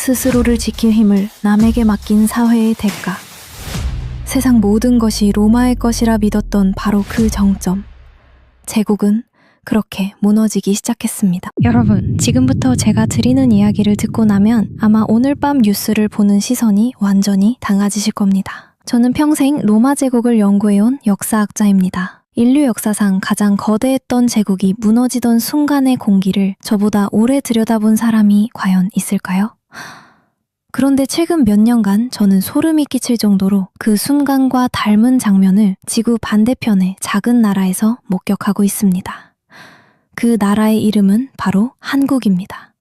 스스로를 지킬 힘을 남에게 맡긴 사회의 대가. 세상 모든 것이 로마의 것이라 믿었던 바로 그 정점. 제국은 그렇게 무너지기 시작했습니다. 여러분, 지금부터 제가 드리는 이야기를 듣고 나면 아마 오늘 밤 뉴스를 보는 시선이 완전히 달라지실 겁니다. 저는 평생 로마 제국을 연구해온 역사학자입니다. 인류 역사상 가장 거대했던 제국이 무너지던 순간의 공기를 저보다 오래 들여다본 사람이 과연 있을까요? 그런데 최근 몇 년간 저는 소름이 끼칠 정도로 그 순간과 닮은 장면을 지구 반대편의 작은 나라에서 목격하고 있습니다. 그 나라의 이름은 바로 한국입니다.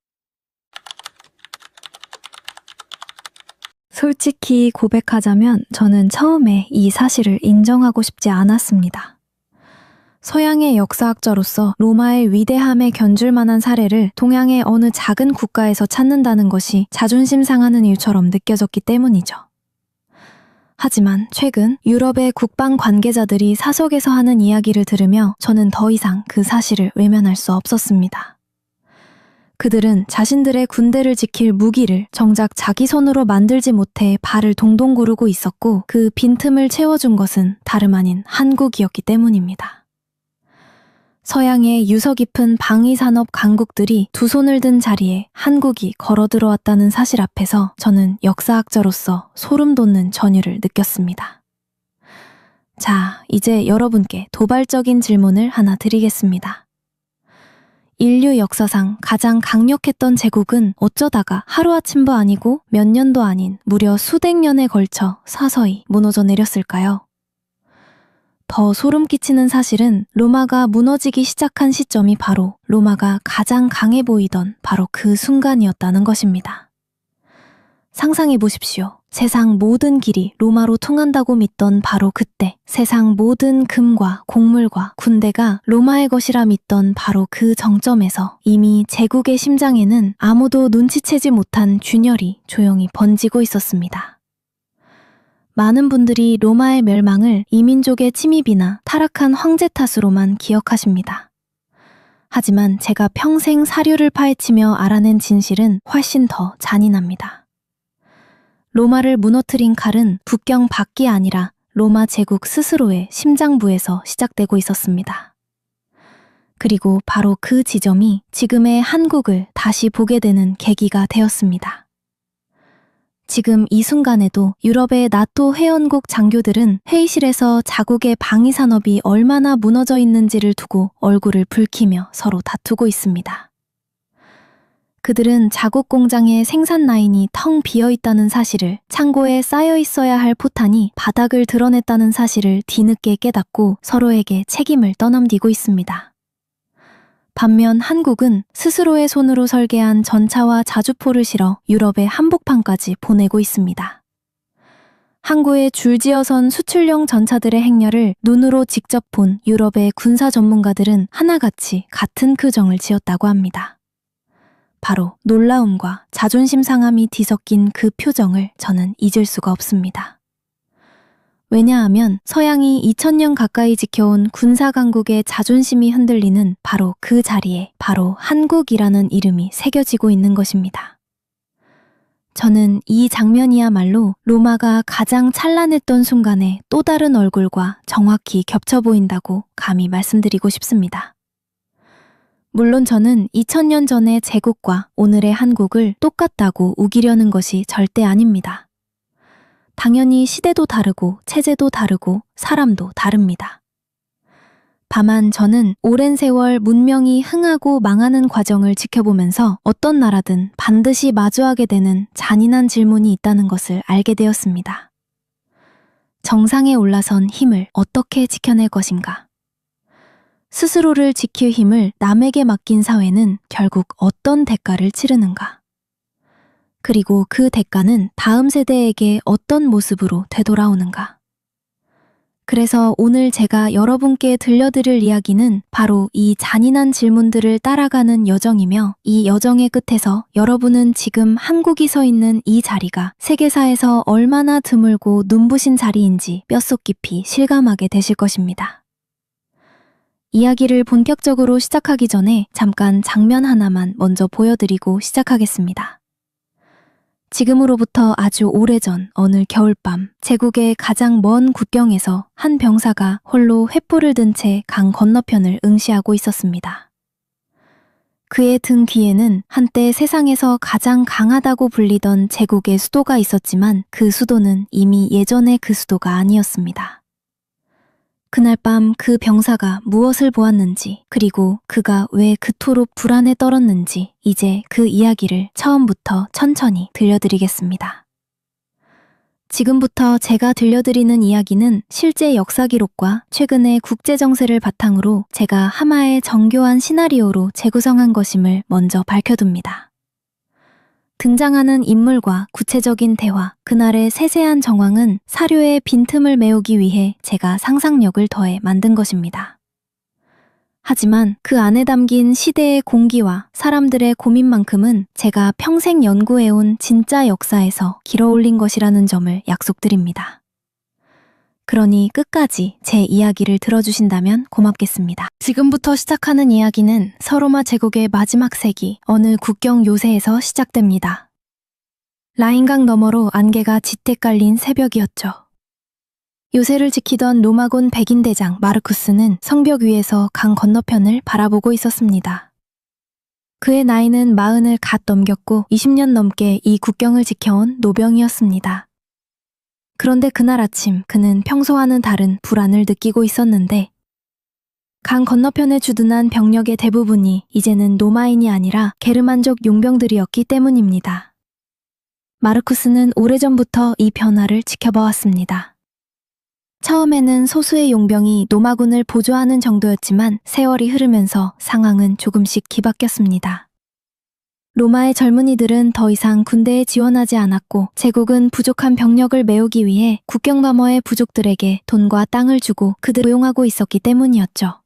솔직히 고백하자면 저는 처음에 이 사실을 인정하고 싶지 않았습니다. 서양의 역사학자로서 로마의 위대함에 견줄 만한 사례를 동양의 어느 작은 국가에서 찾는다는 것이 자존심 상하는 일처럼 느껴졌기 때문이죠. 하지만 최근 유럽의 국방 관계자들이 사석에서 하는 이야기를 들으며 저는 더 이상 그 사실을 외면할 수 없었습니다. 그들은 자신들의 군대를 지킬 무기를 정작 자기 손으로 만들지 못해 발을 동동 구르고 있었고 그 빈틈을 채워준 것은 다름 아닌 한국이었기 때문입니다. 서양의 유서 깊은 방위산업 강국들이 두 손을 든 자리에 한국이 걸어들어왔다는 사실 앞에서 저는 역사학자로서 소름 돋는 전율을 느꼈습니다. 자, 이제 여러분께 도발적인 질문을 하나 드리겠습니다. 인류 역사상 가장 강력했던 제국은 어쩌다가 하루아침도 아니고 몇 년도 아닌 무려 수백 년에 걸쳐 서서히 무너져 내렸을까요? 더 소름 끼치는 사실은 로마가 무너지기 시작한 시점이 바로 로마가 가장 강해 보이던 바로 그 순간이었다는 것입니다. 상상해 보십시오. 세상 모든 길이 로마로 통한다고 믿던 바로 그때, 세상 모든 금과 곡물과 군대가 로마의 것이라 믿던 바로 그 정점에서 이미 제국의 심장에는 아무도 눈치채지 못한 균열이 조용히 번지고 있었습니다. 많은 분들이 로마의 멸망을 이민족의 침입이나 타락한 황제 탓으로만 기억하십니다. 하지만 제가 평생 사료를 파헤치며 알아낸 진실은 훨씬 더 잔인합니다. 로마를 무너뜨린 칼은 국경 밖이 아니라 로마 제국 스스로의 심장부에서 시작되고 있었습니다. 그리고 바로 그 지점이 지금의 한국을 다시 보게 되는 계기가 되었습니다. 지금 이 순간에도 유럽의 나토 회원국 장교들은 회의실에서 자국의 방위산업이 얼마나 무너져 있는지를 두고 얼굴을 붉히며 서로 다투고 있습니다. 그들은 자국 공장의 생산 라인이 텅 비어 있다는 사실을, 창고에 쌓여 있어야 할 포탄이 바닥을 드러냈다는 사실을 뒤늦게 깨닫고 서로에게 책임을 떠넘기고 있습니다. 반면 한국은 스스로의 손으로 설계한 전차와 자주포를 실어 유럽의 한복판까지 보내고 있습니다. 항구에 줄지어선 수출용 전차들의 행렬을 눈으로 직접 본 유럽의 군사 전문가들은 하나같이 같은 표정을 지었다고 합니다. 바로 놀라움과 자존심 상함이 뒤섞인 그 표정을 저는 잊을 수가 없습니다. 왜냐하면 서양이 2000년 가까이 지켜온 군사강국의 자존심이 흔들리는 바로 그 자리에 바로 한국이라는 이름이 새겨지고 있는 것입니다. 저는 이 장면이야말로 로마가 가장 찬란했던 순간의 또 다른 얼굴과 정확히 겹쳐 보인다고 감히 말씀드리고 싶습니다. 물론 저는 2000년 전의 제국과 오늘의 한국을 똑같다고 우기려는 것이 절대 아닙니다. 당연히 시대도 다르고 체제도 다르고 사람도 다릅니다. 다만 저는 오랜 세월 문명이 흥하고 망하는 과정을 지켜보면서 어떤 나라든 반드시 마주하게 되는 잔인한 질문이 있다는 것을 알게 되었습니다. 정상에 올라선 힘을 어떻게 지켜낼 것인가? 스스로를 지킬 힘을 남에게 맡긴 사회는 결국 어떤 대가를 치르는가? 그리고 그 대가는 다음 세대에게 어떤 모습으로 되돌아오는가? 그래서 오늘 제가 여러분께 들려드릴 이야기는 바로 이 잔인한 질문들을 따라가는 여정이며 이 여정의 끝에서 여러분은 지금 한국이 서 있는 이 자리가 세계사에서 얼마나 드물고 눈부신 자리인지 뼛속 깊이 실감하게 되실 것입니다. 이야기를 본격적으로 시작하기 전에 잠깐 장면 하나만 먼저 보여드리고 시작하겠습니다. 지금으로부터 아주 오래전 어느 겨울밤, 제국의 가장 먼 국경에서 한 병사가 홀로 횃불을 든 채 강 건너편을 응시하고 있었습니다. 그의 등 뒤에는 한때 세상에서 가장 강하다고 불리던 제국의 수도가 있었지만 그 수도는 이미 예전의 그 수도가 아니었습니다. 그날 밤 그 병사가 무엇을 보았는지, 그리고 그가 왜 그토록 불안에 떨었는지 이제 그 이야기를 처음부터 천천히 들려드리겠습니다. 지금부터 제가 들려드리는 이야기는 실제 역사 기록과 최근의 국제 정세를 바탕으로 제가 하나의 정교한 시나리오로 재구성한 것임을 먼저 밝혀둡니다. 등장하는 인물과 구체적인 대화, 그날의 세세한 정황은 사료의 빈틈을 메우기 위해 제가 상상력을 더해 만든 것입니다. 하지만 그 안에 담긴 시대의 공기와 사람들의 고민만큼은 제가 평생 연구해온 진짜 역사에서 길어올린 것이라는 점을 약속드립니다. 그러니 끝까지 제 이야기를 들어주신다면 고맙겠습니다. 지금부터 시작하는 이야기는 서로마 제국의 마지막 세기 어느 국경 요새에서 시작됩니다. 라인강 너머로 안개가 짙게 깔린 새벽이었죠. 요새를 지키던 로마군 백인대장 마르쿠스는 성벽 위에서 강 건너편을 바라보고 있었습니다. 그의 나이는 40을 갓 넘겼고 20년 넘게 이 국경을 지켜온 노병이었습니다. 그런데 그날 아침 그는 평소와는 다른 불안을 느끼고 있었는데 강 건너편에 주둔한 병력의 대부분이 이제는 로마인이 아니라 게르만족 용병들이었기 때문입니다. 마르쿠스는 오래전부터 이 변화를 지켜봐왔습니다. 처음에는 소수의 용병이 로마군을 보조하는 정도였지만 세월이 흐르면서 상황은 조금씩 뒤바뀌었습니다. 로마의 젊은이들은 더 이상 군대에 지원하지 않았고 제국은 부족한 병력을 메우기 위해 국경 너머의 부족들에게 돈과 땅을 주고 그들을 고용하고 있었기 때문이었죠.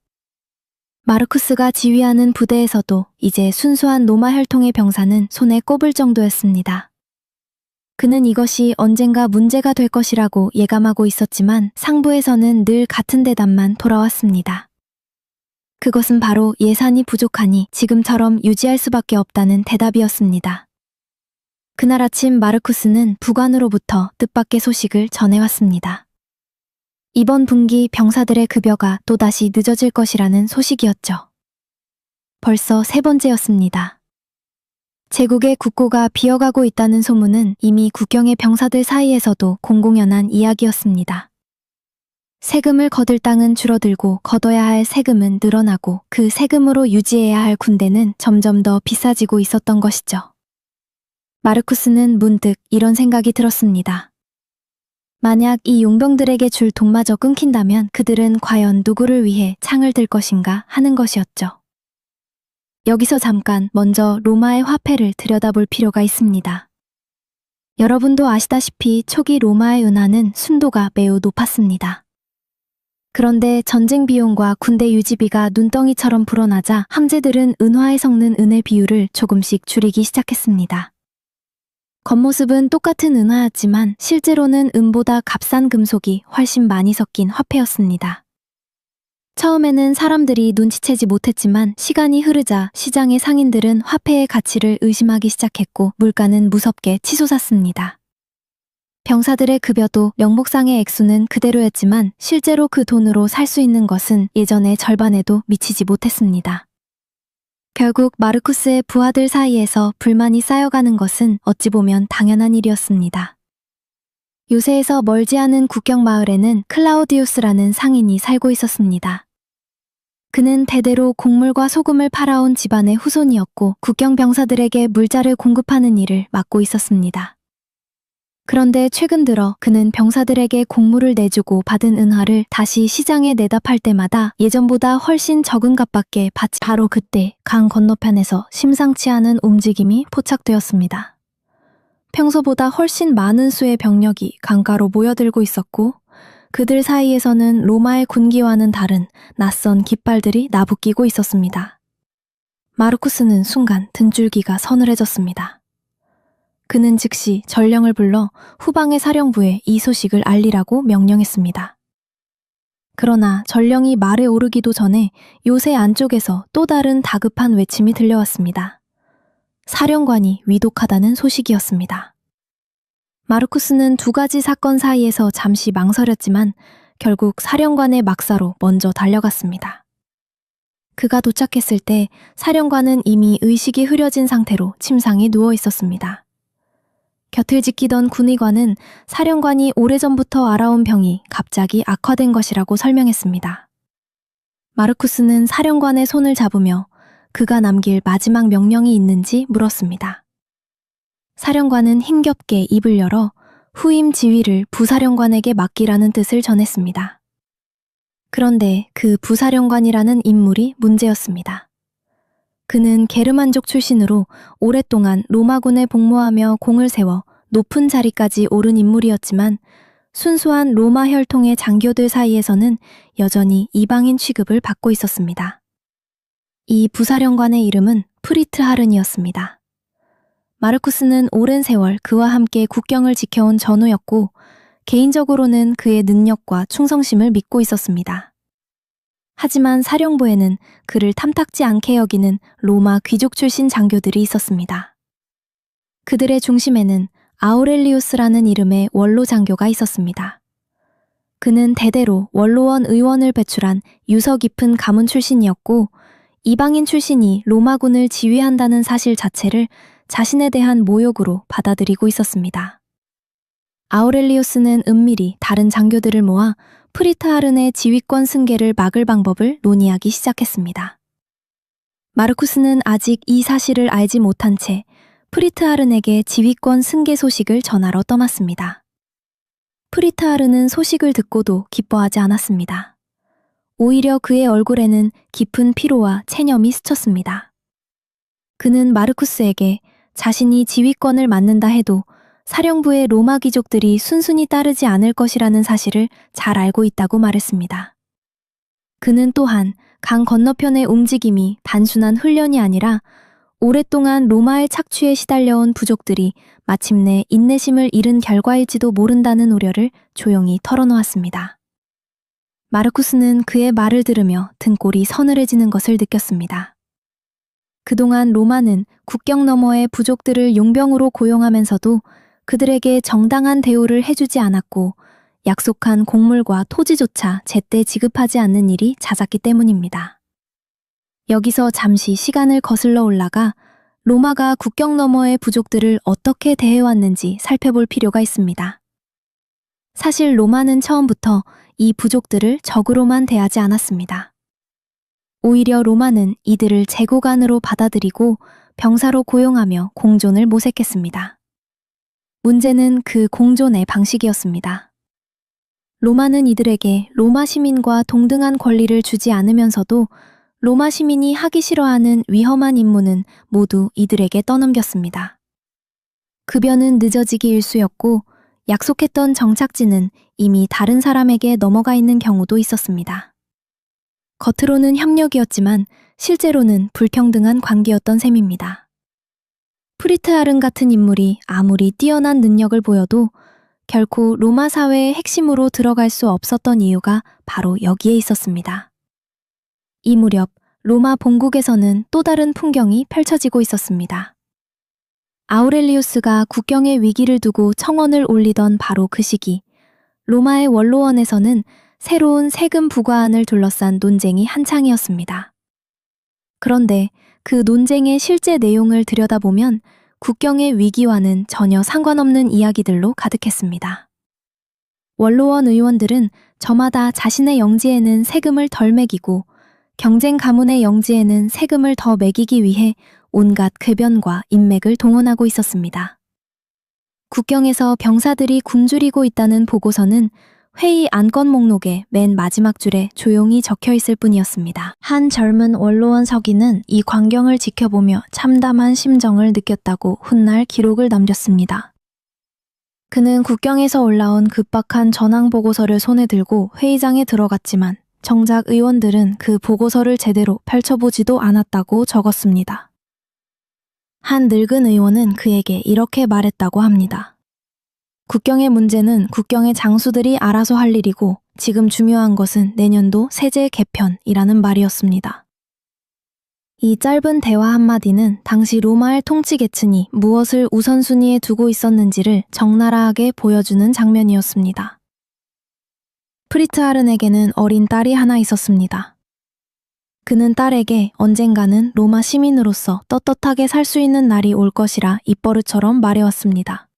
마르쿠스가 지휘하는 부대에서도 이제 순수한 로마 혈통의 병사는 손에 꼽을 정도였습니다. 그는 이것이 언젠가 문제가 될 것이라고 예감하고 있었지만 상부에서는 늘 같은 대답만 돌아왔습니다. 그것은 바로 예산이 부족하니 지금처럼 유지할 수밖에 없다는 대답이었습니다. 그날 아침 마르쿠스는 부관으로부터 뜻밖의 소식을 전해왔습니다. 이번 분기 병사들의 급여가 또다시 늦어질 것이라는 소식이었죠. 벌써 3번째였습니다. 제국의 국고가 비어가고 있다는 소문은 이미 국경의 병사들 사이에서도 공공연한 이야기였습니다. 세금을 거둘 땅은 줄어들고 거둬야 할 세금은 늘어나고 그 세금으로 유지해야 할 군대는 점점 더 비싸지고 있었던 것이죠. 마르쿠스는 문득 이런 생각이 들었습니다. 만약 이 용병들에게 줄 돈마저 끊긴다면 그들은 과연 누구를 위해 창을 들 것인가 하는 것이었죠. 여기서 잠깐 먼저 로마의 화폐를 들여다볼 필요가 있습니다. 여러분도 아시다시피 초기 로마의 은화는 순도가 매우 높았습니다. 그런데 전쟁 비용과 군대 유지비가 눈덩이처럼 불어나자 황제들은 은화에 섞는 은의 비율을 조금씩 줄이기 시작했습니다. 겉모습은 똑같은 은화였지만 실제로는 은보다 값싼 금속이 훨씬 많이 섞인 화폐였습니다. 처음에는 사람들이 눈치채지 못했지만 시간이 흐르자 시장의 상인들은 화폐의 가치를 의심하기 시작했고 물가는 무섭게 치솟았습니다. 병사들의 급여도 명목상의 액수는 그대로였지만 실제로 그 돈으로 살 수 있는 것은 예전의 절반에도 미치지 못했습니다. 결국 마르쿠스의 부하들 사이에서 불만이 쌓여가는 것은 어찌 보면 당연한 일이었습니다. 요새에서 멀지 않은 국경 마을에는 클라우디우스라는 상인이 살고 있었습니다. 그는 대대로 곡물과 소금을 팔아온 집안의 후손이었고 국경 병사들에게 물자를 공급하는 일을 맡고 있었습니다. 그런데 최근 들어 그는 병사들에게 곡물을 내주고 받은 은화를 다시 시장에 내다 팔 때마다 예전보다 훨씬 적은 값밖에 받지. 바로 그때 강 건너편에서 심상치 않은 움직임이 포착되었습니다. 평소보다 훨씬 많은 수의 병력이 강가로 모여들고 있었고 그들 사이에서는 로마의 군기와는 다른 낯선 깃발들이 나부끼고 있었습니다. 마르쿠스는 순간 등줄기가 서늘해졌습니다. 그는 즉시 전령을 불러 후방의 사령부에 이 소식을 알리라고 명령했습니다. 그러나 전령이 말에 오르기도 전에 요새 안쪽에서 또 다른 다급한 외침이 들려왔습니다. 사령관이 위독하다는 소식이었습니다. 마르쿠스는 두 가지 사건 사이에서 잠시 망설였지만 결국 사령관의 막사로 먼저 달려갔습니다. 그가 도착했을 때 사령관은 이미 의식이 흐려진 상태로 침상에 누워 있었습니다. 곁을 지키던 군의관은 사령관이 오래전부터 알아온 병이 갑자기 악화된 것이라고 설명했습니다. 마르쿠스는 사령관의 손을 잡으며 그가 남길 마지막 명령이 있는지 물었습니다. 사령관은 힘겹게 입을 열어 후임 지휘를 부사령관에게 맡기라는 뜻을 전했습니다. 그런데 그 부사령관이라는 인물이 문제였습니다. 그는 게르만족 출신으로 오랫동안 로마군에 복무하며 공을 세워 높은 자리까지 오른 인물이었지만 순수한 로마 혈통의 장교들 사이에서는 여전히 이방인 취급을 받고 있었습니다. 이 부사령관의 이름은 프리트하른이었습니다. 마르쿠스는 오랜 세월 그와 함께 국경을 지켜온 전우였고 개인적으로는 그의 능력과 충성심을 믿고 있었습니다. 하지만 사령부에는 그를 탐탁지 않게 여기는 로마 귀족 출신 장교들이 있었습니다. 그들의 중심에는 아우렐리우스라는 이름의 원로 장교가 있었습니다. 그는 대대로 원로원 의원을 배출한 유서 깊은 가문 출신이었고 이방인 출신이 로마군을 지휘한다는 사실 자체를 자신에 대한 모욕으로 받아들이고 있었습니다. 아우렐리우스는 은밀히 다른 장교들을 모아 프리트하른의 지휘권 승계를 막을 방법을 논의하기 시작했습니다. 마르쿠스는 아직 이 사실을 알지 못한 채 프리트하른에게 지휘권 승계 소식을 전하러 떠났습니다. 프리트하른은 소식을 듣고도 기뻐하지 않았습니다. 오히려 그의 얼굴에는 깊은 피로와 체념이 스쳤습니다. 그는 마르쿠스에게 자신이 지휘권을 맡는다 해도 사령부의 로마 귀족들이 순순히 따르지 않을 것이라는 사실을 잘 알고 있다고 말했습니다. 그는 또한 강 건너편의 움직임이 단순한 훈련이 아니라 오랫동안 로마의 착취에 시달려온 부족들이 마침내 인내심을 잃은 결과일지도 모른다는 우려를 조용히 털어놓았습니다. 마르쿠스는 그의 말을 들으며 등골이 서늘해지는 것을 느꼈습니다. 그동안 로마는 국경 너머의 부족들을 용병으로 고용하면서도 그들에게 정당한 대우를 해주지 않았고 약속한 곡물과 토지조차 제때 지급하지 않는 일이 잦았기 때문입니다. 여기서 잠시 시간을 거슬러 올라가 로마가 국경 너머의 부족들을 어떻게 대해왔는지 살펴볼 필요가 있습니다. 사실 로마는 처음부터 이 부족들을 적으로만 대하지 않았습니다. 오히려 로마는 이들을 재고관으로 받아들이고 병사로 고용하며 공존을 모색했습니다. 문제는 그 공존의 방식이었습니다. 로마는 이들에게 로마 시민과 동등한 권리를 주지 않으면서도 로마 시민이 하기 싫어하는 위험한 임무는 모두 이들에게 떠넘겼습니다. 급여는 늦어지기 일쑤였고 약속했던 정착지는 이미 다른 사람에게 넘어가 있는 경우도 있었습니다. 겉으로는 협력이었지만 실제로는 불평등한 관계였던 셈입니다. 프리트하른 같은 인물이 아무리 뛰어난 능력을 보여도 결코 로마 사회의 핵심으로 들어갈 수 없었던 이유가 바로 여기에 있었습니다. 이 무렵 로마 본국에서는 또 다른 풍경이 펼쳐지고 있었습니다. 아우렐리우스가 국경의 위기를 두고 청원을 올리던 바로 그 시기, 로마의 원로원에서는 새로운 세금 부과안을 둘러싼 논쟁이 한창이었습니다. 그런데 그 논쟁의 실제 내용을 들여다보면 국경의 위기와는 전혀 상관없는 이야기들로 가득했습니다. 원로원 의원들은 저마다 자신의 영지에는 세금을 덜 매기고 경쟁 가문의 영지에는 세금을 더 매기기 위해 온갖 궤변과 인맥을 동원하고 있었습니다. 국경에서 병사들이 굶주리고 있다는 보고서는 회의 안건 목록의 맨 마지막 줄에 조용히 적혀 있을 뿐이었습니다. 한 젊은 원로원 서기는 이 광경을 지켜보며 참담한 심정을 느꼈다고 훗날 기록을 남겼습니다. 그는 국경에서 올라온 급박한 전황 보고서를 손에 들고 회의장에 들어갔지만 정작 의원들은 그 보고서를 제대로 펼쳐보지도 않았다고 적었습니다. 한 늙은 의원은 그에게 이렇게 말했다고 합니다. 국경의 문제는 국경의 장수들이 알아서 할 일이고 지금 중요한 것은 내년도 세제 개편이라는 말이었습니다. 이 짧은 대화 한마디는 당시 로마의 통치 계층이 무엇을 우선순위에 두고 있었는지를 적나라하게 보여주는 장면이었습니다. 프리트하른에게는 어린 딸이 하나 있었습니다. 그는 딸에게 언젠가는 로마 시민으로서 떳떳하게 살 수 있는 날이 올 것이라 입버릇처럼 말해왔습니다.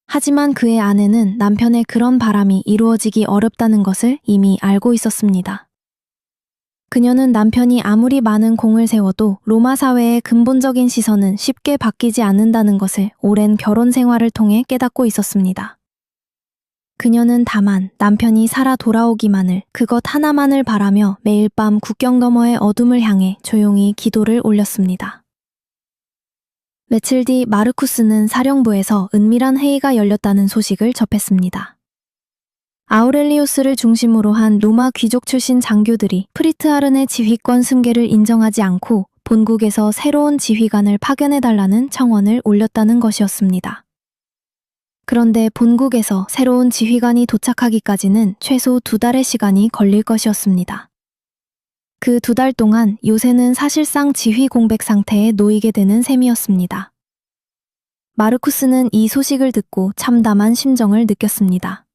하지만 그의 아내는 남편의 그런 바람이 이루어지기 어렵다는 것을 이미 알고 있었습니다. 그녀는 남편이 아무리 많은 공을 세워도 로마 사회의 근본적인 시선은 쉽게 바뀌지 않는다는 것을 오랜 결혼 생활을 통해 깨닫고 있었습니다. 그녀는 다만 남편이 살아 돌아오기만을, 그것 하나만을 바라며 매일 밤 국경 너머의 어둠을 향해 조용히 기도를 올렸습니다. 며칠 뒤 마르쿠스는 사령부에서 은밀한 회의가 열렸다는 소식을 접했습니다. 아우렐리우스를 중심으로 한 로마 귀족 출신 장교들이 프리트하른의 지휘권 승계를 인정하지 않고 본국에서 새로운 지휘관을 파견해달라는 청원을 올렸다는 것이었습니다. 그런데 본국에서 새로운 지휘관이 도착하기까지는 최소 2달의 시간이 걸릴 것이었습니다. 그 2달 동안 요새는 사실상 지휘 공백 상태에 놓이게 되는 셈이었습니다. 마르쿠스는 이 소식을 듣고 참담한 심정을 느꼈습니다.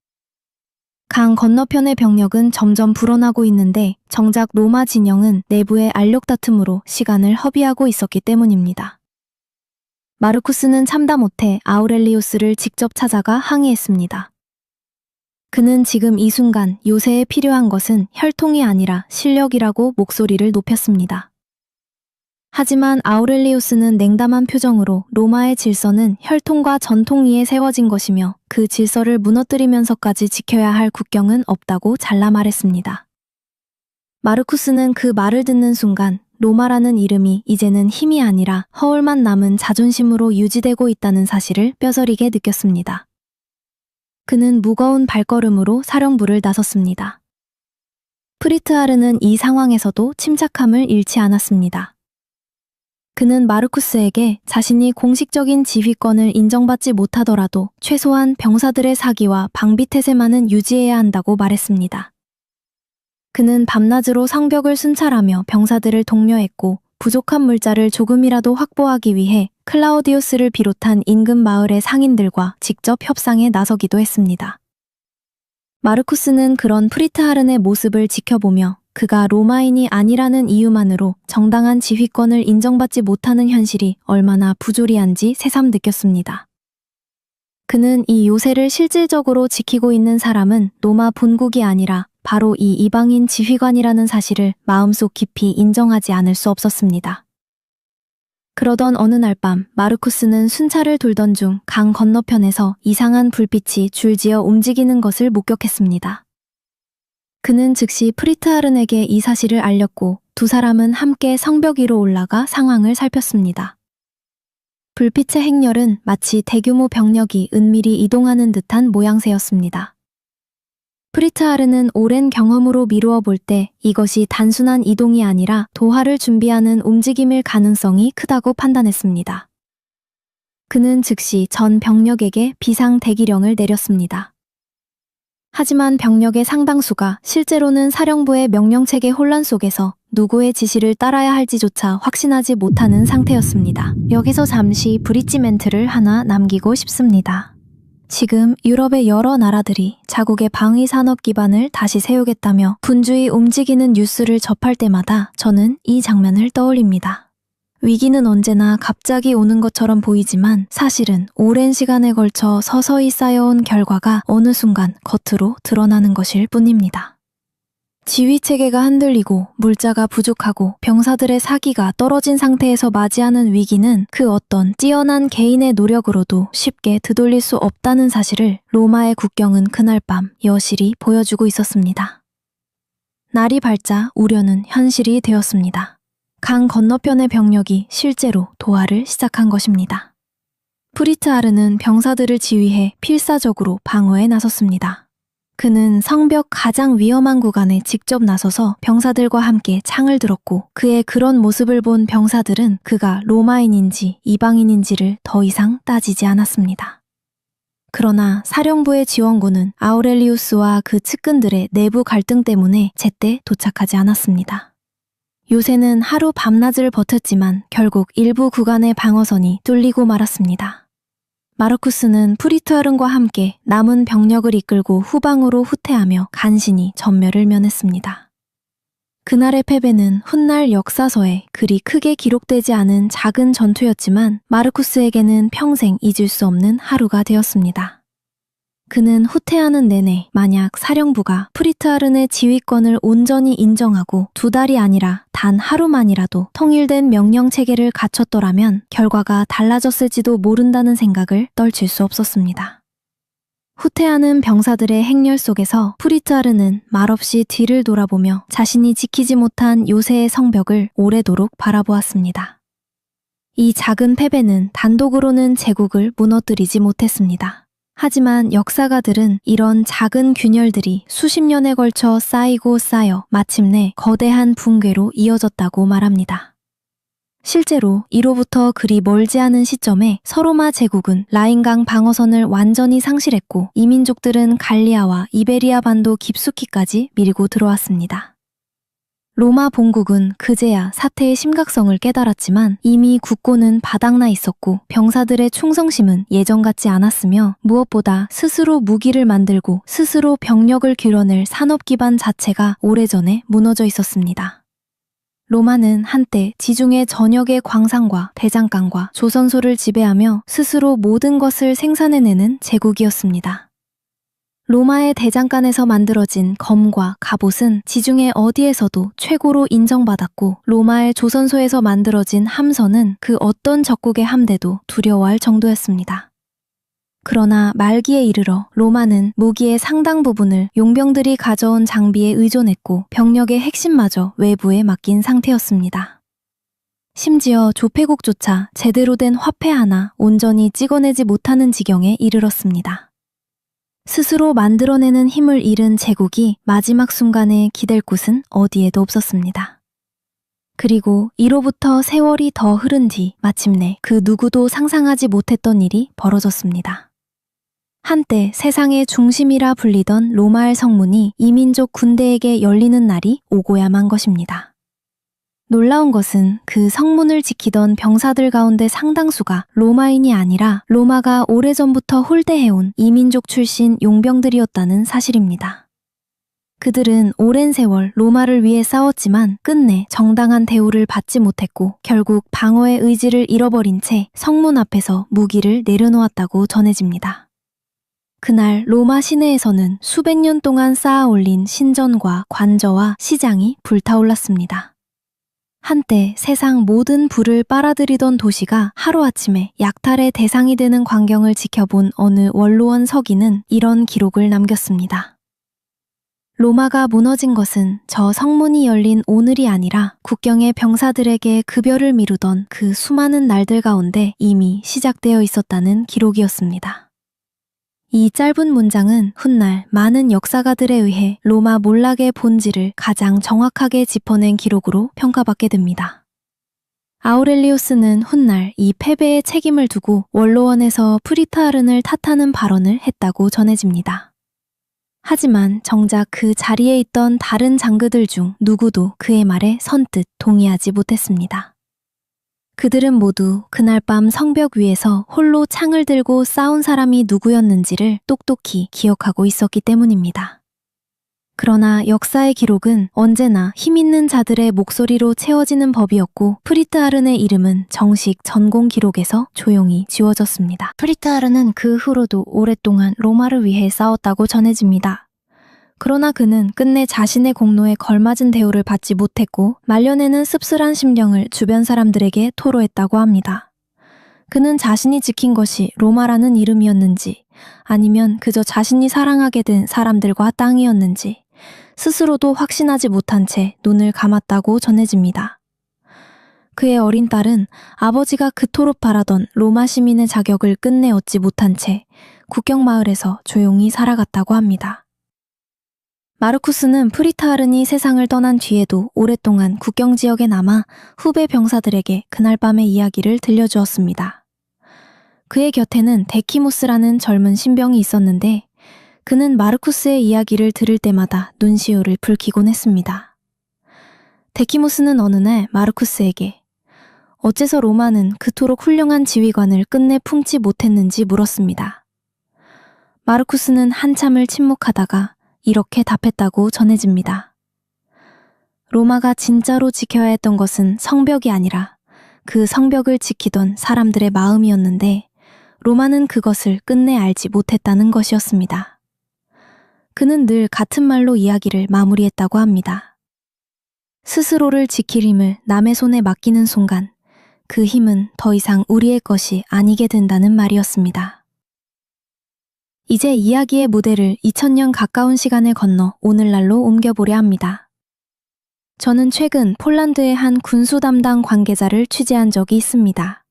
강 건너편의 병력은 점점 불어나고 있는데 정작 로마 진영은 내부의 알력 다툼으로 시간을 허비하고 있었기 때문입니다. 마르쿠스는 참다 못해 아우렐리우스를 직접 찾아가 항의했습니다. 그는 지금 이 순간 요새에 필요한 것은 혈통이 아니라 실력이라고 목소리를 높였습니다. 하지만 아우렐리우스는 냉담한 표정으로 로마의 질서는 혈통과 전통 위에 세워진 것이며 그 질서를 무너뜨리면서까지 지켜야 할 국경은 없다고 잘라 말했습니다. 마르쿠스는 그 말을 듣는 순간 로마라는 이름이 이제는 힘이 아니라 허울만 남은 자존심으로 유지되고 있다는 사실을 뼈저리게 느꼈습니다. 그는 무거운 발걸음으로 사령부를 나섰습니다. 프리트하르는 이 상황에서도 침착함을 잃지 않았습니다. 그는 마르쿠스에게 자신이 공식적인 지휘권을 인정받지 못하더라도 최소한 병사들의 사기와 방비태세만은 유지해야 한다고 말했습니다. 그는 밤낮으로 성벽을 순찰하며 병사들을 독려했고 부족한 물자를 조금이라도 확보하기 위해 클라우디우스를 비롯한 인근 마을의 상인들과 직접 협상에 나서기도 했습니다. 마르쿠스는 그런 프리트하른의 모습을 지켜보며 그가 로마인이 아니라는 이유만으로 정당한 지휘권을 인정받지 못하는 현실이 얼마나 부조리한지 새삼 느꼈습니다. 그는 이 요새를 실질적으로 지키고 있는 사람은 로마 본국이 아니라 바로 이 이방인 지휘관이라는 사실을 마음속 깊이 인정하지 않을 수 없었습니다. 그러던 어느 날 밤 마르쿠스는 순찰을 돌던 중 강 건너편에서 이상한 불빛이 줄지어 움직이는 것을 목격했습니다. 그는 즉시 프리트하른에게 이 사실을 알렸고 두 사람은 함께 성벽 위로 올라가 상황을 살폈습니다. 불빛의 행렬은 마치 대규모 병력이 은밀히 이동하는 듯한 모양새였습니다. 프리트하른은 오랜 경험으로 미루어 볼 때 이것이 단순한 이동이 아니라 도하를 준비하는 움직임일 가능성이 크다고 판단했습니다. 그는 즉시 전 병력에게 비상 대기령을 내렸습니다. 하지만 병력의 상당수가 실제로는 사령부의 명령체계 혼란 속에서 누구의 지시를 따라야 할지조차 확신하지 못하는 상태였습니다. 여기서 잠시 브릿지 멘트를 하나 남기고 싶습니다. 지금 유럽의 여러 나라들이 자국의 방위 산업 기반을 다시 세우겠다며 분주히 움직이는 뉴스를 접할 때마다 저는 이 장면을 떠올립니다. 위기는 언제나 갑자기 오는 것처럼 보이지만 사실은 오랜 시간에 걸쳐 서서히 쌓여온 결과가 어느 순간 겉으로 드러나는 것일 뿐입니다. 지휘체계가 흔들리고 물자가 부족하고 병사들의 사기가 떨어진 상태에서 맞이하는 위기는 그 어떤 뛰어난 개인의 노력으로도 쉽게 되돌릴 수 없다는 사실을 로마의 국경은 그날 밤 여실히 보여주고 있었습니다. 날이 밝자 우려는 현실이 되었습니다. 강 건너편의 병력이 실제로 도하를 시작한 것입니다. 프리트하르는 병사들을 지휘해 필사적으로 방어에 나섰습니다. 그는 성벽 가장 위험한 구간에 직접 나서서 병사들과 함께 창을 들었고 그의 그런 모습을 본 병사들은 그가 로마인인지 이방인인지를 더 이상 따지지 않았습니다. 그러나 사령부의 지원군은 아우렐리우스와 그 측근들의 내부 갈등 때문에 제때 도착하지 않았습니다. 요새는 하루 밤낮을 버텼지만 결국 일부 구간의 방어선이 뚫리고 말았습니다. 마르쿠스는 프리투아른과 함께 남은 병력을 이끌고 후방으로 후퇴하며 간신히 전멸을 면했습니다. 그날의 패배는 훗날 역사서에 그리 크게 기록되지 않은 작은 전투였지만 마르쿠스에게는 평생 잊을 수 없는 하루가 되었습니다. 그는 후퇴하는 내내 만약 사령부가 프리투아른의 지휘권을 온전히 인정하고 2달이 아니라 단 하루만이라도 통일된 명령체계를 갖췄더라면 결과가 달라졌을지도 모른다는 생각을 떨칠 수 없었습니다. 후퇴하는 병사들의 행렬 속에서 프리투아르는 말없이 뒤를 돌아보며 자신이 지키지 못한 요새의 성벽을 오래도록 바라보았습니다. 이 작은 패배는 단독으로는 제국을 무너뜨리지 못했습니다. 하지만 역사가들은 이런 작은 균열들이 수십 년에 걸쳐 쌓이고 쌓여 마침내 거대한 붕괴로 이어졌다고 말합니다. 실제로 이로부터 그리 멀지 않은 시점에 서로마 제국은 라인강 방어선을 완전히 상실했고 이민족들은 갈리아와 이베리아 반도 깊숙이까지 밀고 들어왔습니다. 로마 본국은 그제야 사태의 심각성을 깨달았지만 이미 국고는 바닥나 있었고 병사들의 충성심은 예전 같지 않았으며 무엇보다 스스로 무기를 만들고 스스로 병력을 길러낼 산업 기반 자체가 오래전에 무너져 있었습니다. 로마는 한때 지중해 전역의 광산과 대장간과 조선소를 지배하며 스스로 모든 것을 생산해내는 제국이었습니다. 로마의 대장간에서 만들어진 검과 갑옷은 지중해 어디에서도 최고로 인정받았고 로마의 조선소에서 만들어진 함선은 그 어떤 적국의 함대도 두려워할 정도였습니다. 그러나 말기에 이르러 로마는 무기의 상당 부분을 용병들이 가져온 장비에 의존했고 병력의 핵심마저 외부에 맡긴 상태였습니다. 심지어 조폐국조차 제대로 된 화폐 하나 온전히 찍어내지 못하는 지경에 이르렀습니다. 스스로 만들어내는 힘을 잃은 제국이 마지막 순간에 기댈 곳은 어디에도 없었습니다. 그리고 이로부터 세월이 더 흐른 뒤 마침내 그 누구도 상상하지 못했던 일이 벌어졌습니다. 한때 세상의 중심이라 불리던 로마의 성문이 이민족 군대에게 열리는 날이 오고야만 것입니다. 놀라운 것은 그 성문을 지키던 병사들 가운데 상당수가 로마인이 아니라 로마가 오래전부터 홀대해온 이민족 출신 용병들이었다는 사실입니다. 그들은 오랜 세월 로마를 위해 싸웠지만 끝내 정당한 대우를 받지 못했고 결국 방어의 의지를 잃어버린 채 성문 앞에서 무기를 내려놓았다고 전해집니다. 그날 로마 시내에서는 수백 년 동안 쌓아 올린 신전과 관저와 시장이 불타올랐습니다. 한때 세상 모든 불을 빨아들이던 도시가 하루아침에 약탈의 대상이 되는 광경을 지켜본 어느 원로원 서기는 이런 기록을 남겼습니다. 로마가 무너진 것은 저 성문이 열린 오늘이 아니라 국경의 병사들에게 급여를 미루던 그 수많은 날들 가운데 이미 시작되어 있었다는 기록이었습니다. 이 짧은 문장은 훗날 많은 역사가들에 의해 로마 몰락의 본질을 가장 정확하게 짚어낸 기록으로 평가받게 됩니다. 아우렐리우스는 훗날 이 패배의 책임을 두고 원로원에서 프리투아른을 탓하는 발언을 했다고 전해집니다. 하지만 정작 그 자리에 있던 다른 장교들 중 누구도 그의 말에 선뜻 동의하지 못했습니다. 그들은 모두 그날 밤 성벽 위에서 홀로 창을 들고 싸운 사람이 누구였는지를 똑똑히 기억하고 있었기 때문입니다. 그러나 역사의 기록은 언제나 힘있는 자들의 목소리로 채워지는 법이었고 프리투아른의 이름은 정식 전공 기록에서 조용히 지워졌습니다. 프리투아른은 그 후로도 오랫동안 로마를 위해 싸웠다고 전해집니다. 그러나 그는 끝내 자신의 공로에 걸맞은 대우를 받지 못했고 말년에는 씁쓸한 심령을 주변 사람들에게 토로했다고 합니다. 그는 자신이 지킨 것이 로마라는 이름이었는지 아니면 그저 자신이 사랑하게 된 사람들과 땅이었는지 스스로도 확신하지 못한 채 눈을 감았다고 전해집니다. 그의 어린 딸은 아버지가 그토록 바라던 로마 시민의 자격을 끝내 얻지 못한 채 국경 마을에서 조용히 살아갔다고 합니다. 마르쿠스는 프리투아른이 세상을 떠난 뒤에도 오랫동안 국경 지역에 남아 후배 병사들에게 그날 밤의 이야기를 들려주었습니다. 그의 곁에는 데키모스라는 젊은 신병이 있었는데 그는 마르쿠스의 이야기를 들을 때마다 눈시울을 붉히곤 했습니다. 데키무스는 어느 날 마르쿠스에게 어째서 로마는 그토록 훌륭한 지휘관을 끝내 품지 못했는지 물었습니다. 마르쿠스는 한참을 침묵하다가 이렇게 답했다고 전해집니다. 로마가 진짜로 지켜야 했던 것은 성벽이 아니라 그 성벽을 지키던 사람들의 마음이었는데 로마는 그것을 끝내 알지 못했다는 것이었습니다. 그는 늘 같은 말로 이야기를 마무리했다고 합니다. 스스로를 지킬 힘을 남의 손에 맡기는 순간 그 힘은 더 이상 우리의 것이 아니게 된다는 말이었습니다. 이제 이야기의 무대를 2000년 가까운 시간을 건너 오늘날로 옮겨보려 합니다. 저는 최근 폴란드의 한 군수 담당 관계자를 취재한 적이 있습니다.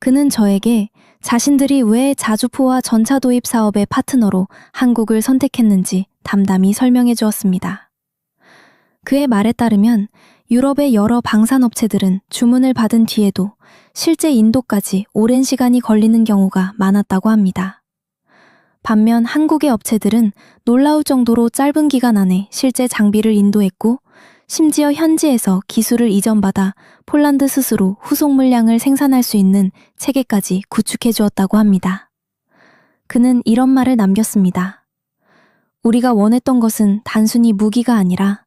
그는 저에게 자신들이 왜 자주포와 전차 도입 사업의 파트너로 한국을 선택했는지 담담히 설명해 주었습니다. 그의 말에 따르면 유럽의 여러 방산업체들은 주문을 받은 뒤에도 실제 인도까지 오랜 시간이 걸리는 경우가 많았다고 합니다. 반면 한국의 업체들은 놀라울 정도로 짧은 기간 안에 실제 장비를 인도했고 심지어 현지에서 기술을 이전받아 폴란드 스스로 후속 물량을 생산할 수 있는 체계까지 구축해 주었다고 합니다. 그는 이런 말을 남겼습니다. 우리가 원했던 것은 단순히 무기가 아니라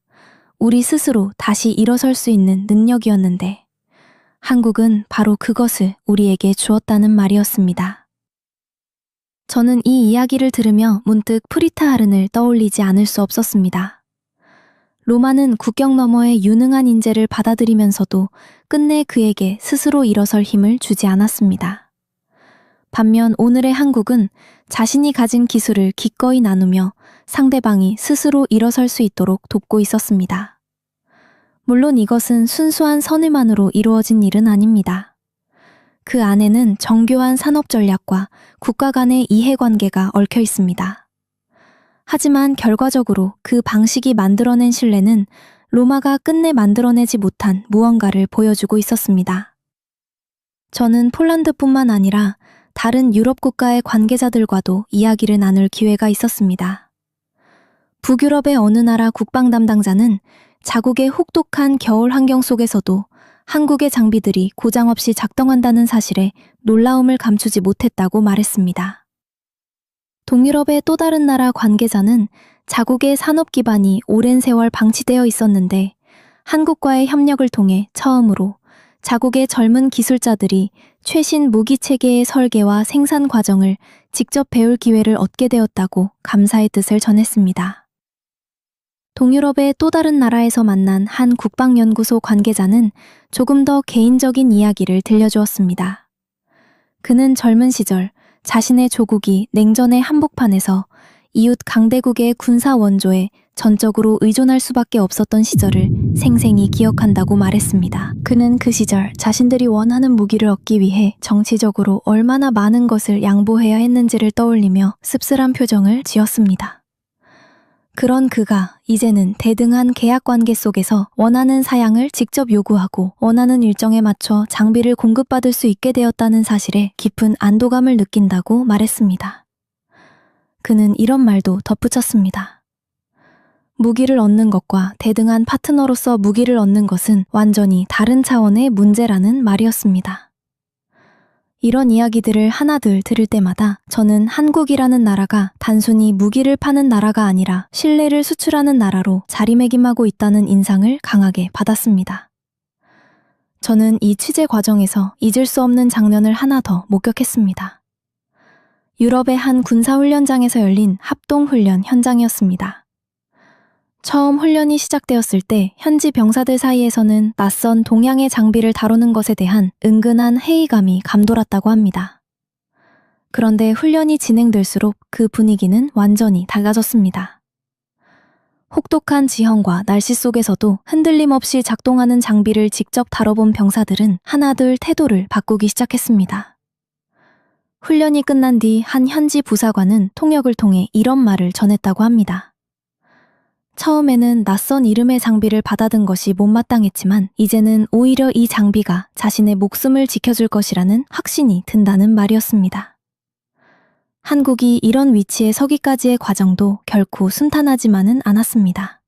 우리 스스로 다시 일어설 수 있는 능력이었는데 한국은 바로 그것을 우리에게 주었다는 말이었습니다. 저는 이 이야기를 들으며 문득 프리타 하른을 떠올리지 않을 수 없었습니다. 로마는 국경 너머의 유능한 인재를 받아들이면서도 끝내 그에게 스스로 일어설 힘을 주지 않았습니다. 반면 오늘의 한국은 자신이 가진 기술을 기꺼이 나누며 상대방이 스스로 일어설 수 있도록 돕고 있었습니다. 물론 이것은 순수한 선의만으로 이루어진 일은 아닙니다. 그 안에는 정교한 산업 전략과 국가 간의 이해관계가 얽혀 있습니다. 하지만 결과적으로 그 방식이 만들어낸 신뢰는 로마가 끝내 만들어내지 못한 무언가를 보여주고 있었습니다. 저는 폴란드뿐만 아니라 다른 유럽 국가의 관계자들과도 이야기를 나눌 기회가 있었습니다. 북유럽의 어느 나라 국방 담당자는 자국의 혹독한 겨울 환경 속에서도 한국의 장비들이 고장 없이 작동한다는 사실에 놀라움을 감추지 못했다고 말했습니다. 동유럽의 또 다른 나라 관계자는 자국의 산업 기반이 오랜 세월 방치되어 있었는데 한국과의 협력을 통해 처음으로 자국의 젊은 기술자들이 최신 무기 체계의 설계와 생산 과정을 직접 배울 기회를 얻게 되었다고 감사의 뜻을 전했습니다. 동유럽의 또 다른 나라에서 만난 한 국방연구소 관계자는 조금 더 개인적인 이야기를 들려주었습니다. 그는 젊은 시절 자신의 조국이 냉전의 한복판에서 이웃 강대국의 군사 원조에 전적으로 의존할 수밖에 없었던 시절을 생생히 기억한다고 말했습니다. 그는 그 시절 자신들이 원하는 무기를 얻기 위해 정치적으로 얼마나 많은 것을 양보해야 했는지를 떠올리며 씁쓸한 표정을 지었습니다. 그런 그가 이제는 대등한 계약 관계 속에서 원하는 사양을 직접 요구하고 원하는 일정에 맞춰 장비를 공급받을 수 있게 되었다는 사실에 깊은 안도감을 느낀다고 말했습니다. 그는 이런 말도 덧붙였습니다. 무기를 얻는 것과 대등한 파트너로서 무기를 얻는 것은 완전히 다른 차원의 문제라는 말이었습니다. 이런 이야기들을 하나둘 들을 때마다 저는 한국이라는 나라가 단순히 무기를 파는 나라가 아니라 신뢰를 수출하는 나라로 자리매김하고 있다는 인상을 강하게 받았습니다. 저는 이 취재 과정에서 잊을 수 없는 장면을 하나 더 목격했습니다. 유럽의 한 군사훈련장에서 열린 합동훈련 현장이었습니다. 처음 훈련이 시작되었을 때 현지 병사들 사이에서는 낯선 동양의 장비를 다루는 것에 대한 은근한 회의감이 감돌았다고 합니다. 그런데 훈련이 진행될수록 그 분위기는 완전히 달라졌습니다. 혹독한 지형과 날씨 속에서도 흔들림 없이 작동하는 장비를 직접 다뤄본 병사들은 하나둘 태도를 바꾸기 시작했습니다. 훈련이 끝난 뒤 한 현지 부사관은 통역을 통해 이런 말을 전했다고 합니다. 처음에는 낯선 이름의 장비를 받아든 것이 못마땅했지만 이제는 오히려 이 장비가 자신의 목숨을 지켜줄 것이라는 확신이 든다는 말이었습니다. 한국이 이런 위치에 서기까지의 과정도 결코 순탄하지만은 않았습니다.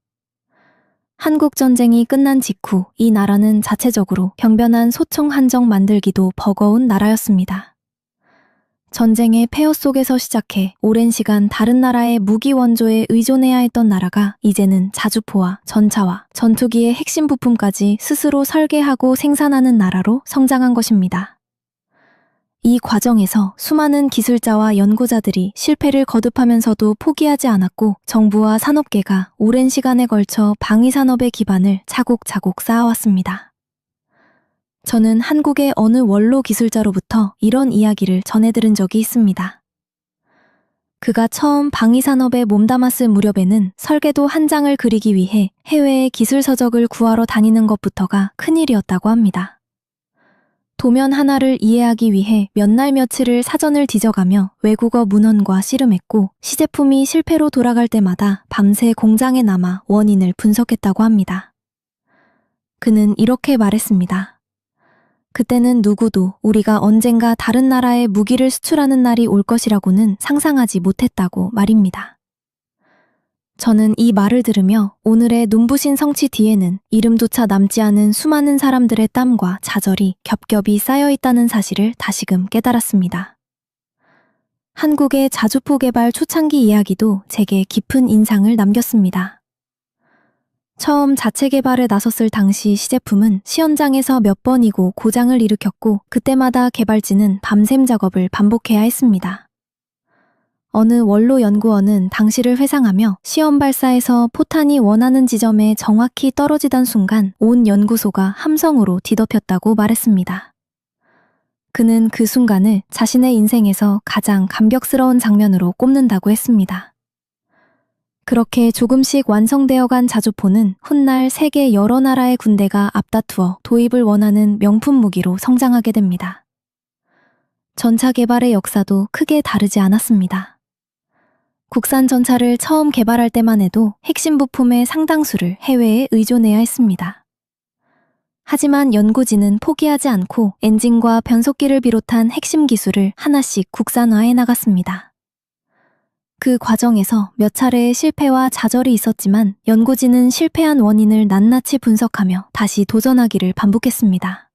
한국전쟁이 끝난 직후 이 나라는 자체적으로 경변한 소총 한정 만들기도 버거운 나라였습니다. 전쟁의 폐허 속에서 시작해 오랜 시간 다른 나라의 무기 원조에 의존해야 했던 나라가 이제는 자주포와 전차와 전투기의 핵심 부품까지 스스로 설계하고 생산하는 나라로 성장한 것입니다. 이 과정에서 수많은 기술자와 연구자들이 실패를 거듭하면서도 포기하지 않았고 정부와 산업계가 오랜 시간에 걸쳐 방위산업의 기반을 차곡차곡 쌓아왔습니다. 저는 한국의 어느 원로 기술자로부터 이런 이야기를 전해들은 적이 있습니다. 그가 처음 방위산업에 몸담았을 무렵에는 설계도 한 장을 그리기 위해 해외의 기술 서적을 구하러 다니는 것부터가 큰일이었다고 합니다. 도면 하나를 이해하기 위해 몇 날 며칠을 사전을 뒤져가며 외국어 문헌과 씨름했고 시제품이 실패로 돌아갈 때마다 밤새 공장에 남아 원인을 분석했다고 합니다. 그는 이렇게 말했습니다. 그때는 누구도 우리가 언젠가 다른 나라에 무기를 수출하는 날이 올 것이라고는 상상하지 못했다고 말입니다. 저는 이 말을 들으며 오늘의 눈부신 성취 뒤에는 이름조차 남지 않은 수많은 사람들의 땀과 좌절이 겹겹이 쌓여 있다는 사실을 다시금 깨달았습니다. 한국의 자주포 개발 초창기 이야기도 제게 깊은 인상을 남겼습니다. 처음 자체 개발에 나섰을 당시 시제품은 시연장에서 몇 번이고 고장을 일으켰고 그때마다 개발진은 밤샘 작업을 반복해야 했습니다. 어느 원로 연구원은 당시를 회상하며 시험 발사에서 포탄이 원하는 지점에 정확히 떨어지던 순간 온 연구소가 함성으로 뒤덮였다고 말했습니다. 그는 그 순간을 자신의 인생에서 가장 감격스러운 장면으로 꼽는다고 했습니다. 그렇게 조금씩 완성되어간 자주포는 훗날 세계 여러 나라의 군대가 앞다투어 도입을 원하는 명품 무기로 성장하게 됩니다. 전차 개발의 역사도 크게 다르지 않았습니다. 국산 전차를 처음 개발할 때만 해도 핵심 부품의 상당수를 해외에 의존해야 했습니다. 하지만 연구진은 포기하지 않고 엔진과 변속기를 비롯한 핵심 기술을 하나씩 국산화해 나갔습니다. 그 과정에서 몇 차례의 실패와 좌절이 있었지만 연구진은 실패한 원인을 낱낱이 분석하며 다시 도전하기를 반복했습니다.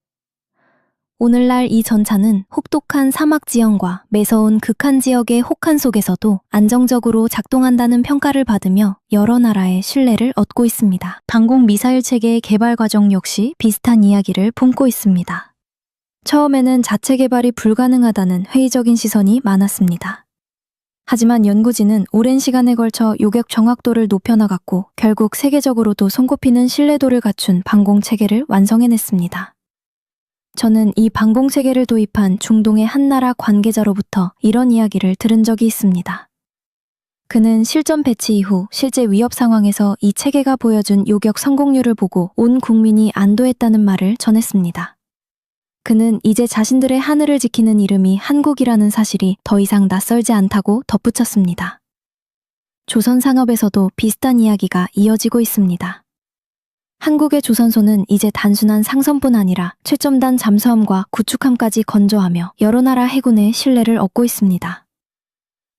오늘날 이 전차는 혹독한 사막 지형과 매서운 극한 지역의 혹한 속에서도 안정적으로 작동한다는 평가를 받으며 여러 나라의 신뢰를 얻고 있습니다. 방공 미사일 체계의 개발 과정 역시 비슷한 이야기를 품고 있습니다. 처음에는 자체 개발이 불가능하다는 회의적인 시선이 많았습니다. 하지만 연구진은 오랜 시간에 걸쳐 요격 정확도를 높여나갔고 결국 세계적으로도 손꼽히는 신뢰도를 갖춘 방공 체계를 완성해냈습니다. 저는 이 방공 체계를 도입한 중동의 한 나라 관계자로부터 이런 이야기를 들은 적이 있습니다. 그는 실전 배치 이후 실제 위협 상황에서 이 체계가 보여준 요격 성공률을 보고 온 국민이 안도했다는 말을 전했습니다. 그는 이제 자신들의 하늘을 지키는 이름이 한국이라는 사실이 더 이상 낯설지 않다고 덧붙였습니다. 조선 상업에서도 비슷한 이야기가 이어지고 있습니다. 한국의 조선소는 이제 단순한 상선뿐 아니라 최첨단 잠수함과 구축함까지 건조하며 여러 나라 해군의 신뢰를 얻고 있습니다.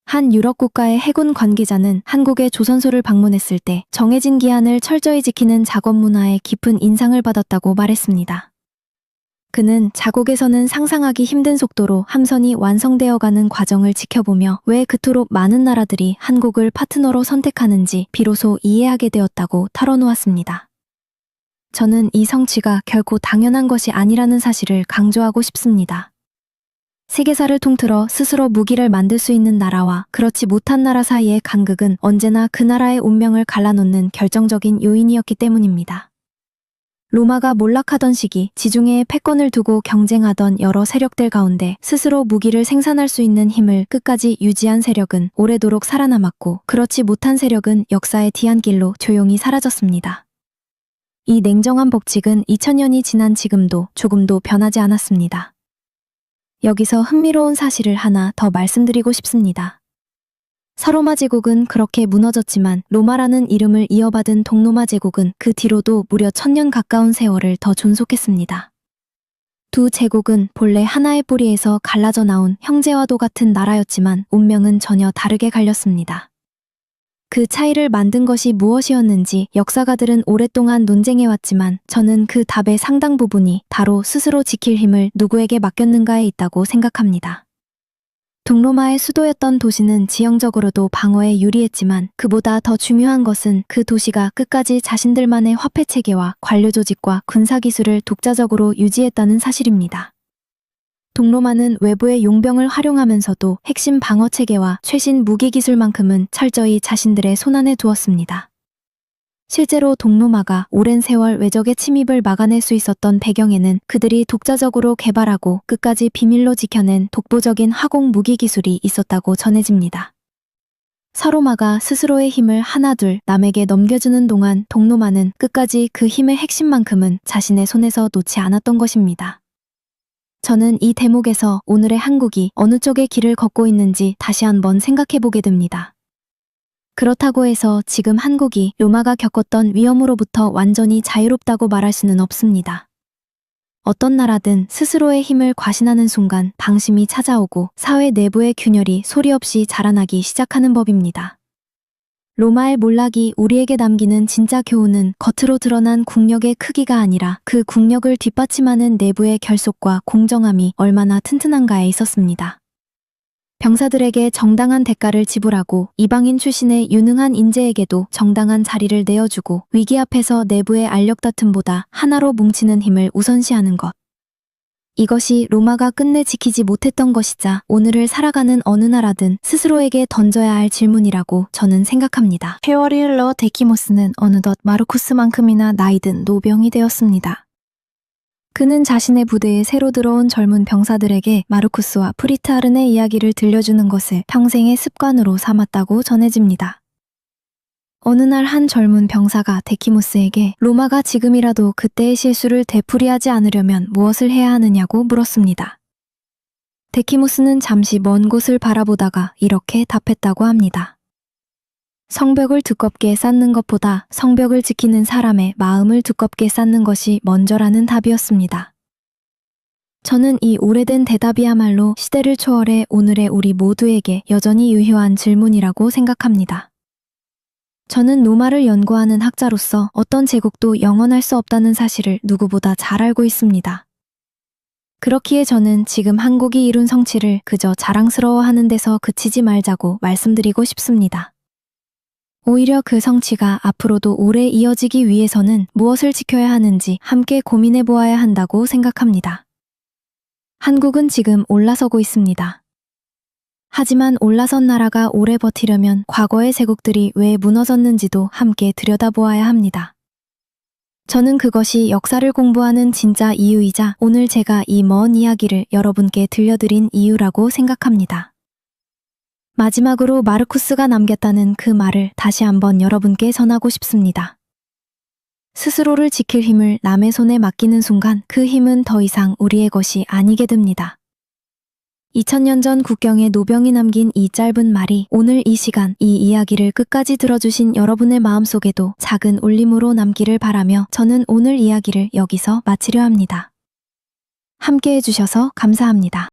한 유럽 국가의 해군 관계자는 한국의 조선소를 방문했을 때 정해진 기한을 철저히 지키는 작업 문화에 깊은 인상을 받았다고 말했습니다. 그는 자국에서는 상상하기 힘든 속도로 함선이 완성되어가는 과정을 지켜보며 왜 그토록 많은 나라들이 한국을 파트너로 선택하는지 비로소 이해하게 되었다고 털어놓았습니다. 저는 이 성취가 결코 당연한 것이 아니라는 사실을 강조하고 싶습니다. 세계사를 통틀어 스스로 무기를 만들 수 있는 나라와 그렇지 못한 나라 사이의 간극은 언제나 그 나라의 운명을 갈라놓는 결정적인 요인이었기 때문입니다. 로마가 몰락하던 시기 지중해에 패권을 두고 경쟁하던 여러 세력들 가운데 스스로 무기를 생산할 수 있는 힘을 끝까지 유지한 세력은 오래도록 살아남았고 그렇지 못한 세력은 역사의 뒤안길로 조용히 사라졌습니다. 이 냉정한 법칙은 2000년이 지난 지금도 조금도 변하지 않았습니다. 여기서 흥미로운 사실을 하나 더 말씀드리고 싶습니다. 서로마 제국은 그렇게 무너졌지만 로마라는 이름을 이어받은 동로마 제국은 그 뒤로도 무려 1000년 가까운 세월을 더 존속했습니다. 두 제국은 본래 하나의 뿌리에서 갈라져 나온 형제와도 같은 나라였지만 운명은 전혀 다르게 갈렸습니다. 그 차이를 만든 것이 무엇이었는지 역사가들은 오랫동안 논쟁해왔지만 저는 그 답의 상당 부분이 바로 스스로 지킬 힘을 누구에게 맡겼는가에 있다고 생각합니다. 동로마의 수도였던 도시는 지형적으로도 방어에 유리했지만 그보다 더 중요한 것은 그 도시가 끝까지 자신들만의 화폐 체계와 관료 조직과 군사 기술을 독자적으로 유지했다는 사실입니다. 동로마는 외부의 용병을 활용하면서도 핵심 방어 체계와 최신 무기 기술만큼은 철저히 자신들의 손안에 두었습니다. 실제로 동로마가 오랜 세월 외적의 침입을 막아낼 수 있었던 배경에는 그들이 독자적으로 개발하고 끝까지 비밀로 지켜낸 독보적인 화공 무기 기술이 있었다고 전해집니다. 서로마가 스스로의 힘을 하나둘 남에게 넘겨주는 동안 동로마는 끝까지 그 힘의 핵심만큼은 자신의 손에서 놓지 않았던 것입니다. 저는 이 대목에서 오늘의 한국이 어느 쪽의 길을 걷고 있는지 다시 한번 생각해보게 됩니다. 그렇다고 해서 지금 한국이 로마가 겪었던 위험으로부터 완전히 자유롭다고 말할 수는 없습니다. 어떤 나라든 스스로의 힘을 과신하는 순간 방심이 찾아오고 사회 내부의 균열이 소리 없이 자라나기 시작하는 법입니다. 로마의 몰락이 우리에게 남기는 진짜 교훈은 겉으로 드러난 국력의 크기가 아니라 그 국력을 뒷받침하는 내부의 결속과 공정함이 얼마나 튼튼한가에 있었습니다. 병사들에게 정당한 대가를 지불하고 이방인 출신의 유능한 인재에게도 정당한 자리를 내어주고 위기 앞에서 내부의 알력 다툼보다 하나로 뭉치는 힘을 우선시하는 것. 이것이 로마가 끝내 지키지 못했던 것이자 오늘을 살아가는 어느 나라든 스스로에게 던져야 할 질문이라고 저는 생각합니다. 세월이 흘러 데키모스는 어느덧 마르쿠스만큼이나 나이든 노병이 되었습니다. 그는 자신의 부대에 새로 들어온 젊은 병사들에게 마르쿠스와 프리타르의 이야기를 들려주는 것을 평생의 습관으로 삼았다고 전해집니다. 어느 날 한 젊은 병사가 데키모스에게 로마가 지금이라도 그때의 실수를 되풀이하지 않으려면 무엇을 해야 하느냐고 물었습니다. 데키모스는 잠시 먼 곳을 바라보다가 이렇게 답했다고 합니다. 성벽을 두껍게 쌓는 것보다 성벽을 지키는 사람의 마음을 두껍게 쌓는 것이 먼저라는 답이었습니다. 저는 이 오래된 대답이야말로 시대를 초월해 오늘의 우리 모두에게 여전히 유효한 질문이라고 생각합니다. 저는 로마를 연구하는 학자로서 어떤 제국도 영원할 수 없다는 사실을 누구보다 잘 알고 있습니다. 그렇기에 저는 지금 한국이 이룬 성취를 그저 자랑스러워하는 데서 그치지 말자고 말씀드리고 싶습니다. 오히려 그 성취가 앞으로도 오래 이어지기 위해서는 무엇을 지켜야 하는지 함께 고민해 보아야 한다고 생각합니다. 한국은 지금 올라서고 있습니다. 하지만 올라선 나라가 오래 버티려면 과거의 제국들이 왜 무너졌는지도 함께 들여다보아야 합니다. 저는 그것이 역사를 공부하는 진짜 이유이자 오늘 제가 이 먼 이야기를 여러분께 들려드린 이유라고 생각합니다. 마지막으로 마르쿠스가 남겼다는 그 말을 다시 한번 여러분께 전하고 싶습니다. 스스로를 지킬 힘을 남의 손에 맡기는 순간 그 힘은 더 이상 우리의 것이 아니게 됩니다. 2000년 전 국경에 노병이 남긴 이 짧은 말이 오늘 이 시간 이 이야기를 끝까지 들어주신 여러분의 마음속에도 작은 울림으로 남기를 바라며 저는 오늘 이야기를 여기서 마치려 합니다. 함께 해주셔서 감사합니다.